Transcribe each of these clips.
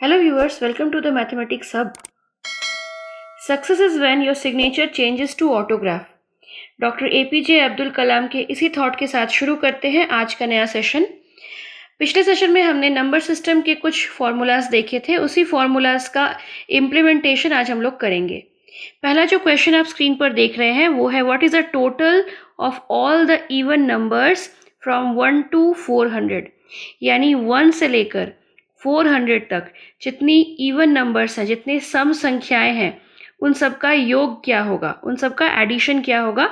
Hello viewers, welcome to the Mathematics Hub. Success is when your signature changes to autograph. Doctor APJ Abdul Kalam के इसी thought के साथ शुरू करते हैं आज का नया सेशन। पिछले सेशन में हमने नंबर सिस्टम के कुछ फॉर्मूलाज देखे थे, उसी फॉर्मूलाज का इम्प्लीमेंटेशन आज हम लोग करेंगे। पहला जो क्वेश्चन आप स्क्रीन पर देख रहे हैं वो है what is the total of all the even numbers from 1 to 400, यानी 1 से लेकर 400 तक जितनी इवन नंबर्स हैं, जितने सम संख्याएं हैं, उन सब का योग क्या होगा, उन सब का एडिशन क्या होगा,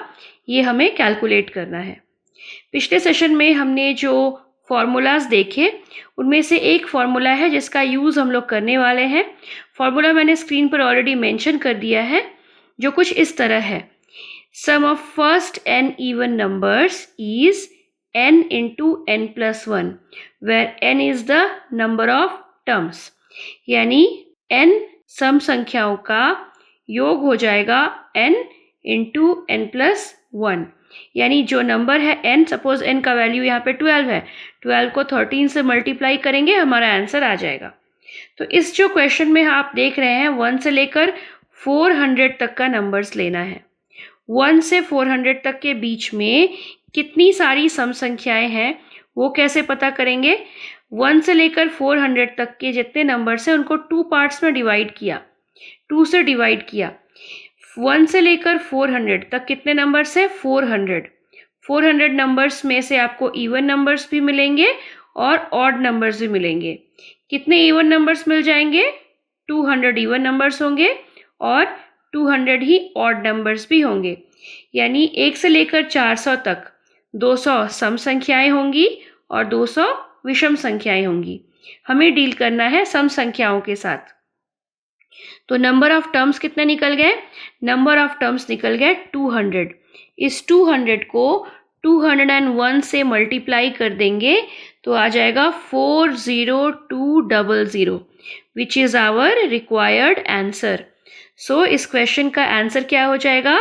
ये हमें कैलकुलेट करना है। पिछले सेशन में हमने जो फॉर्मूलाज देखे उनमें से एक फॉर्मूला है जिसका यूज़ हम लोग करने वाले हैं। फॉर्मूला मैंने स्क्रीन पर ऑलरेडी मेंशन कर दिया है, जो कुछ इस तरह है। Sum of first n even numbers is n into n plus 1, where n is the number of terms, यानी n सम संख्याओं का योग हो जाएगा n into n plus 1, यानी जो नंबर है n, सपोज n का वैल्यू यहाँ पे 12 है, 12 को 13 से मल्टीप्लाई करेंगे, हमारा आंसर आ जाएगा। तो इस जो क्वेश्चन में आप देख रहे हैं 1 से लेकर 400 तक का नंबर्स लेना है। 1 से 400 तक के बीच में कितनी सारी सम संख्याएं हैं वो कैसे पता करेंगे। 1 से लेकर 400 तक के जितने नंबर्स हैं उनको 2 पार्ट्स में डिवाइड किया, 2 से डिवाइड किया। 1 से लेकर 400 तक कितने नंबर्स हैं? 400 नंबर्स में से आपको इवन नंबर्स भी मिलेंगे और ऑड नंबर्स भी मिलेंगे। कितने इवन नंबर्स मिल जाएंगे? 200 इवन नंबर्स होंगे और 200 ही ऑड नंबर्स भी होंगे, यानी 1 से लेकर 400 तक 200 सम संख्याएं होंगी और 200 विषम संख्याएं होंगी। हमें डील करना है सम संख्याओं के साथ। तो नंबर ऑफ टर्म्स कितने निकल गए? नंबर ऑफ टर्म्स निकल गए 200। इस 200 को 201 से मल्टीप्लाई कर देंगे तो आ जाएगा 40200, which is our required answer. So इस क्वेश्चन का आंसर क्या हो जाएगा?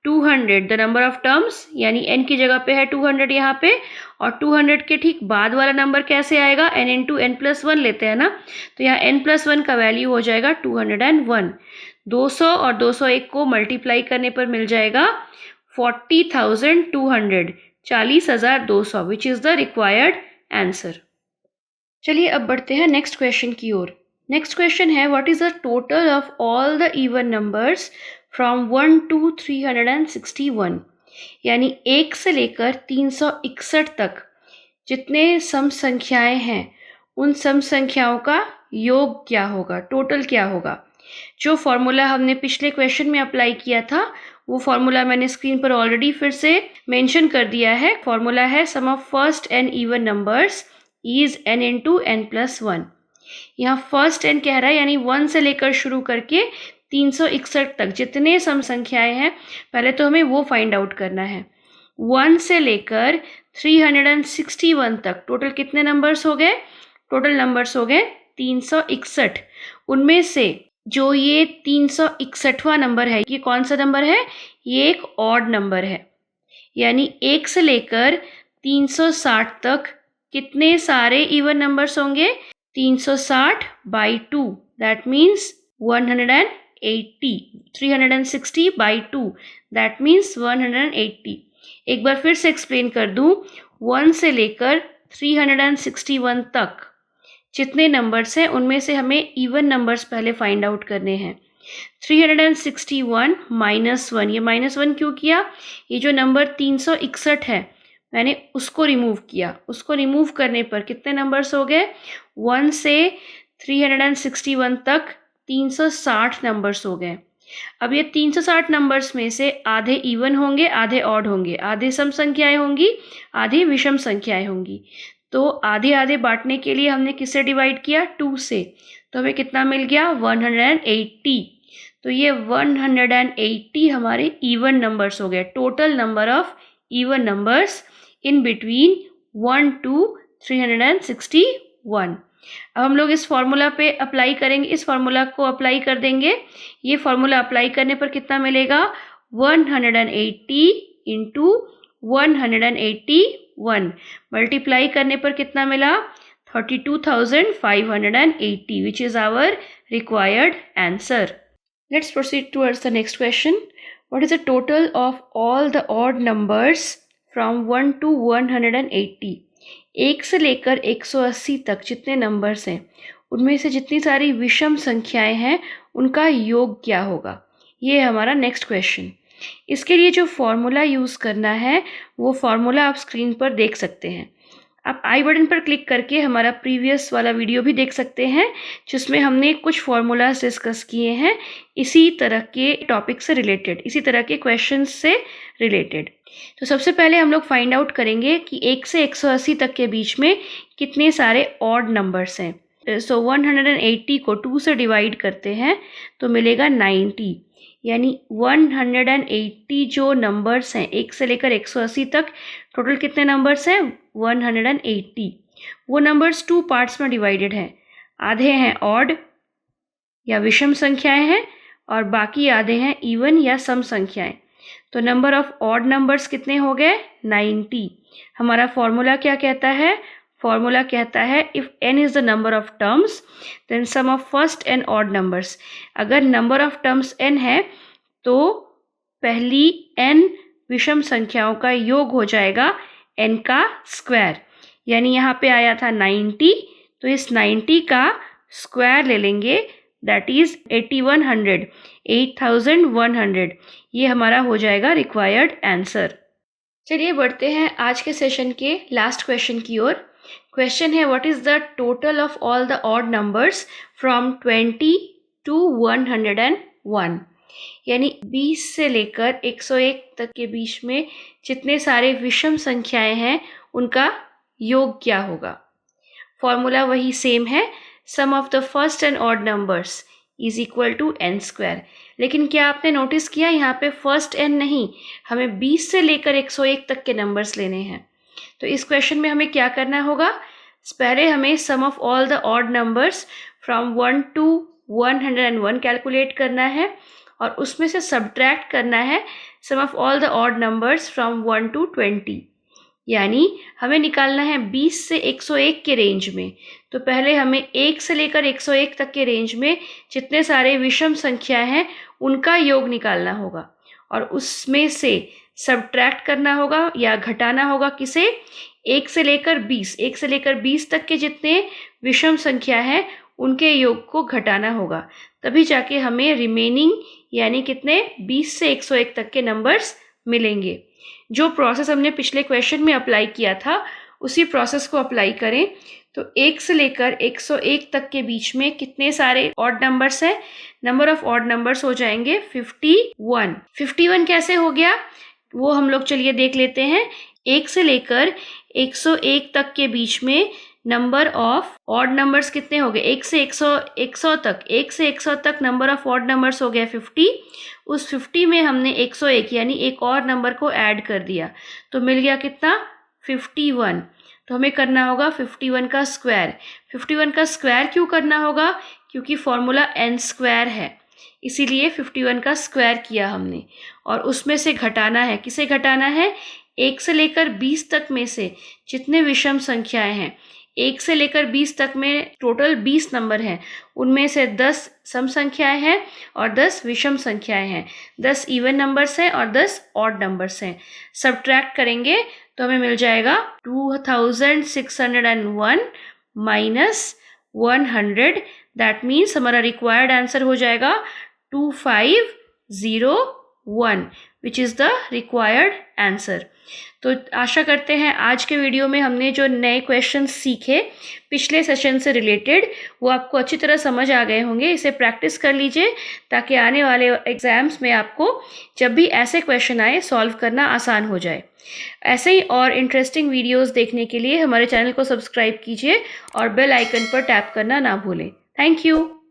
200 द नंबर ऑफ टर्म्स, यानी n की जगह पे है 200 यहाँ पे, और 200 के ठीक बाद वाला नंबर कैसे आएगा? n इंटू n प्लस 1 लेते हैं ना, तो यहाँ n प्लस 1 का वैल्यू हो जाएगा 201। 200 और 201 को मल्टीप्लाई करने पर मिल जाएगा 40,200, 40,200, which is the required answer. चलिए अब बढ़ते हैं नेक्स्ट क्वेश्चन की ओर। नेक्स्ट क्वेश्चन है what is the total of all the even numbers from 1 to 361, यानी 1 से लेकर 361 तक जितने सम संख्याएं हैं उन सम संख्याओं का योग क्या होगा, टोटल क्या होगा। जो फॉर्मूला हमने पिछले क्वेश्चन में अप्लाई किया था वो फॉर्मूला मैंने स्क्रीन पर ऑलरेडी फिर से मेंशन कर दिया है। फॉर्मूला है sum of first n even numbers is n into n plus 1। यहाँ फर्स्ट n कह रहा है, यानी 1 से लेकर शुरू करके 361 तक जितने सम संख्याएं हैं पहले तो हमें वो फाइंड आउट करना है। 1 से लेकर 361 तक टोटल कितने नंबर्स हो गए? टोटल नंबर्स हो गए 361। उनमें से जो ये 361वां नंबर है, ये कौन सा नंबर है? ये एक ऑड नंबर है, यानी 1 से लेकर 360 तक कितने सारे इवन नंबर्स होंगे? 360 by 2, that means 180। 360 by 2, that means 180। एक बार फिर से एक्सप्लेन कर दूं, 1 से लेकर 361 तक जितने नंबर्स हैं उनमें से हमें इवन नंबर्स पहले फाइंड आउट करने हैं। 361 माइनस 1, ये माइनस 1 क्यों किया? ये जो नंबर 361 है मैंने उसको रिमूव किया। उसको रिमूव करने पर कितने नंबर्स हो गए? 1 से 361 तक 360 नंबर्स हो गए। अब ये 360 नंबर्स में से आधे इवन होंगे, आधे ऑड होंगे, आधे सम संख्याएं होंगी, आधे विषम संख्याएं होंगी। तो आधे आधे बांटने के लिए हमने किससे डिवाइड किया? 2 से। तो हमें कितना मिल गया? 180। तो ये 180 हमारे इवन नंबर्स हो गए, total number of even numbers in between 1 to 361। अब हम लोग इस फॉर्मूला पे अप्लाई करेंगे, इस फॉर्मूला को अप्लाई कर देंगे। ये फॉर्मूला अप्लाई करने पर कितना मिलेगा? 180 इंटू 181। मल्टीप्लाई करने पर कितना मिला? 32,580, which is our required answer. Let's proceed towards the next question. What is the total of all the odd numbers from 1 to 180? 1 से लेकर 180 तक जितने नंबर्स हैं उनमें से जितनी सारी विषम संख्याएं हैं उनका योग क्या होगा? ये है हमारा नेक्स्ट क्वेश्चन। इसके लिए जो फॉर्मूला यूज़ करना है वो फॉर्मूला आप स्क्रीन पर देख सकते हैं। आप आई बटन पर क्लिक करके हमारा प्रीवियस वाला वीडियो भी देख सकते हैं जिसमें हमने कुछ फार्मूलाज डिस्कस किए हैं इसी तरह के टॉपिक से रिलेटेड, इसी तरह के क्वेश्चंस से रिलेटेड। तो सबसे पहले हम लोग फाइंड आउट करेंगे कि 1 से 180 तक के बीच में कितने सारे ऑड नंबर्स हैं। सो 180 को 2 से डिवाइड करते हैं तो मिलेगा 90, यानी 180 जो नंबर्स हैं 1 से लेकर 180 तक टोटल कितने नंबर्स हैं? 180। वो नंबर्स 2 पार्ट्स में डिवाइडेड हैं। आधे हैं ऑड या विषम संख्याएं हैं और बाकी आधे हैं इवन या सम संख्याएं। तो नंबर ऑफ ऑड नंबर्स कितने हो गए? 90। हमारा फॉर्मूला क्या कहता है? फॉर्मूला कहता है if n is the number of terms then sum of first n odd numbers. अगर नंबर ऑफ टर्म्स n है तो पहली n विषम संख्याओं का योग हो जाएगा n का स्क्वायर। यानी यहाँ पे आया था 90, तो इस 90 का स्क्वायर ले लेंगे, दैट इज़ 8100। ये हमारा हो जाएगा रिक्वायर्ड आंसर। चलिए बढ़ते हैं आज के सेशन के लास्ट क्वेश्चन की ओर। क्वेश्चन है what is the total of all the odd numbers from 20 to 101। यानी 20 से लेकर 101 तक के बीच में जितने सारे विषम संख्याएं हैं उनका योग क्या होगा? फॉर्मूला वही सेम है, sum of the first and odd numbers is equal to n square. लेकिन क्या आपने नोटिस किया यहाँ पे फर्स्ट n नहीं, हमें 20 से लेकर 101 तक के नंबर्स लेने हैं। तो इस क्वेश्चन में हमें क्या करना होगा? पहले हमें sum of all the odd numbers from 1 to 101 calculate करना है और उसमें से सब्ट्रैक्ट करना है sum of all the odd numbers from 1 to 20। यानी हमें निकालना है 20 से 101 के रेंज में। तो पहले हमें 1 से लेकर 101 तक के रेंज में जितने सारे विषम संख्याएं हैं उनका योग निकालना होगा और उसमें से सब्ट्रैक्ट करना होगा या घटाना होगा किसे? 1 से लेकर 20। 1 से लेकर 20 तक के जितने विषम संख्या हैं उनके योग को घटाना होगा, तभी जाके हमें रिमेनिंग यानी कितने 20 से 101 तक के नंबर्स मिलेंगे। जो प्रोसेस हमने पिछले क्वेश्चन में अप्लाई किया था उसी प्रोसेस को अप्लाई करें। तो 1 से लेकर 101 तक के बीच में कितने सारे ऑड नंबर्स हैं? नंबर ऑफ ऑड नंबर्स हो जाएंगे 51। 51 कैसे हो गया वो हम लोग चलिए देख लेते हैं। 1 से लेकर 101 तक के बीच में नंबर ऑफ ऑड नंबर्स कितने हो गए? 1 से 100 तक, 1 से 100 तक नंबर ऑफ ऑड नंबर्स हो गया 50। उस 50 में हमने 101 यानी एक और नंबर को ऐड कर दिया तो मिल गया कितना? 51। तो हमें करना होगा 51 का स्क्वायर। 51 का स्क्वायर क्यों करना होगा? क्योंकि फॉर्मूला n स्क्वायर है, इसीलिए 51 का स्क्वायर किया हमने। और उसमें से घटाना है, किसे घटाना है? 1 से लेकर 20 तक में से जितने विषम संख्याएं हैं, 1 से लेकर 20 तक में टोटल 20 नंबर हैं, उनमें से 10 सम संख्याएं हैं और 10 विषम संख्याएं हैं। 10 इवन नंबर्स हैं और 10 ऑड नंबर्स हैं। सब्ट्रैक्ट करेंगे तो हमें मिल जाएगा 2601 माइनस 100। दैट मीन्स हमारा रिक्वायर्ड आंसर हो जाएगा 2501 which is the required answer. तो आशा करते हैं आज के वीडियो में हमने जो नए क्वेश्चन सीखे पिछले सेशन से रिलेटेड वो आपको अच्छी तरह समझ आ गए होंगे। इसे प्रैक्टिस कर लीजिए ताकि आने वाले एग्जाम्स में आपको जब भी ऐसे क्वेश्चन आए सॉल्व करना आसान हो जाए। ऐसे ही और इंटरेस्टिंग वीडियोस देखने के लिए हमारे चैनल को सब्सक्राइब कीजिए और बेल आइकन पर टैप करना ना भूलें। Thank you.